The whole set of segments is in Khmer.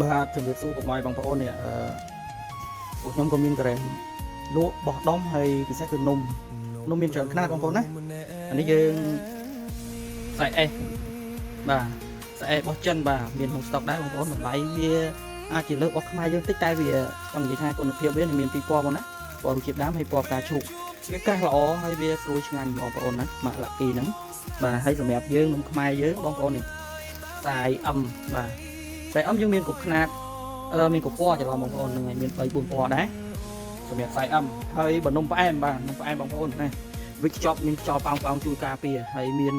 បាទជំរាបសួរពុកម៉ែបងប្អូននេះពួកខ្ញុំក៏មានការ៉េមលក់បោះដុំហើយពិសេសគឺនំមានច្រើនខ្នាតបងប្អូនណាអានេះយើងខ្សែ S បាទខ្សែ S របស់ចិនបាទមានក្នុងស្តុកដែរបងប្អូនតម្លៃវាអាចជាលើករបស់ខ្មែរយើងតិចតែវាចង់និយាយថាគុណភាពវាមានពីរពណ៌បងណាពណ៌រសជាតិដើមហើយពណ៌ផ្កាឈូកវាក្រាស់ល្អហើយវាស្រួយឆ្ងាញ់បងប្អូនណាម៉ាក់ឡាក់គីហ្នឹងបាទហើយសម្រាប់យើងនំខ្មែរយើងបងប្អូននេះខ្សែ M បាទខ្សែ M យើងមានគ្រប់ខ្នាតមានគ្រប់ពណ៌ច្រឡំបងប្អូនហ្នឹងហើយមាន3 4ពណ៌ដែរសម្រាប់ខ្សែ M ហើយបើនំផ្អែមបាទនំផ្អែមបងប្អូនណាវាខ្ចប់មានខ្យល់ប៉ោងជួយការពារហើយមាន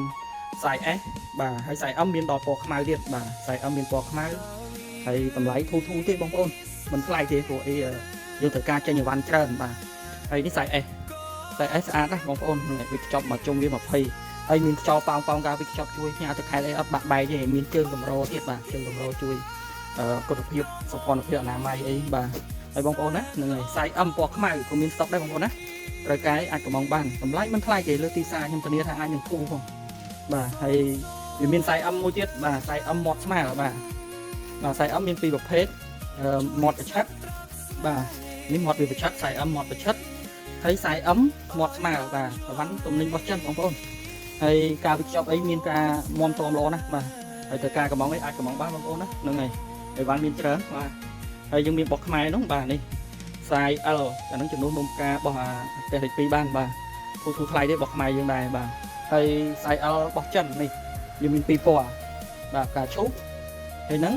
ខ្សែ S បាទហើយខ្សែ M មានដល់ពណ៌ខ្មៅទៀតបាទខ្សែ M មានពណ៌ខ្មៅហើយតម្លៃធូរទេបងប្អូនមិនថ្លៃទេព្រោះអីយើងត្រូវការចេញអីវ៉ាន់ច្រើនបាទហើយនេះខ្សែ S ខ្សែ S ស្អាតណាស់បងប្អូនវាខ្ចប់មកជុំវា20ហើយមានខ្យល់ប៉ោងការវាខ្ចប់ជួយផ្ញើទៅខែអីអត់បាក់បែកទេមានជើងកម្រទៀតបាទជើងកម្រជួយគុណភាពសោភ័ណភាពអនាម័យអីបាទហើយបងប្អូនណាហ្នឹងហើយខ្សែ M ពណ៌ខ្មៅក៏មានស្តុកដែរបងប្អូនណាត្រូវការអាចកំងបានតម្លៃមិនថ្លៃទេលើទីផ្សារខ្ញុំធានាថាអាចនឹងធូរផងបាទហើយវាមានខ្សែ M មួយទៀតបាទខ្សែ M មាត់ស្មើបាទខ្សែ M មានពីរប្រភេទមាត់ប្រឆិតបាទនេះមាត់វាប្រឆិតខ្សែ M មាត់ប្រឆិតហើយខ្សែ M មាត់ស្មើបាទប្រវ៉ាន់ទំនិញរបស់ចិនបងប្អូនហើយការវិចប់អីមានការមាំទាំល្អណាស់បាទហើយទៅការកំងអីអាចកំងបានបងប្អូនណាហ្នឹងហើយអីវ៉ាន់មានច្រើនបាទហើយយើងមានបោះខ្មែរនោះបាទនេះខ្សែ L អានឹងចំនួននំការបោះផ្ទះលេខ2បានបាទធូរថ្លៃទេបោះខ្មែរយើងដែរបាទហើយខ្សែ L បោះចិននេះយើងមាន2ពណ៌បាទផ្កាឈូកហើយហ្នឹង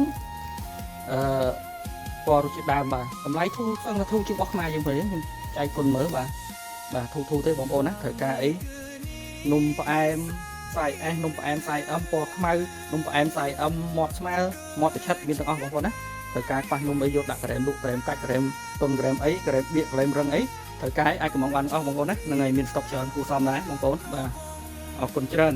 ពណ៌រសជាតិដើមបាទតម្លៃធូរស្អឹងថាធូរជាងបោះខ្មែរយើងព្រៃខ្ញុំចែកគុណមើលបាទធូរទេបងប្អូនណាត្រូវការអីនំផ្អែមខ្សែ S នំផ្អែមខ្សែ M ពណ៌ខ្មៅនំផ្អែមខ្សែ M មាត់ស្មើមាត់ប្រឆិតមានទាំងអស់បងប្អូនណាត្រូវការខ្វះនំអីយកដាក់ក្រែមលក់ក្រែមកាច់ក្រែមតុនក្រែមអីក្រែមបៀកក្រែមរឹងអីត្រូវការអាចកំងបានអស់បងប្អូនណាហ្នឹងហើយមានស្តុកច្រើនគួរសមដែរបងប្អូនបាទអរគុណច្រើន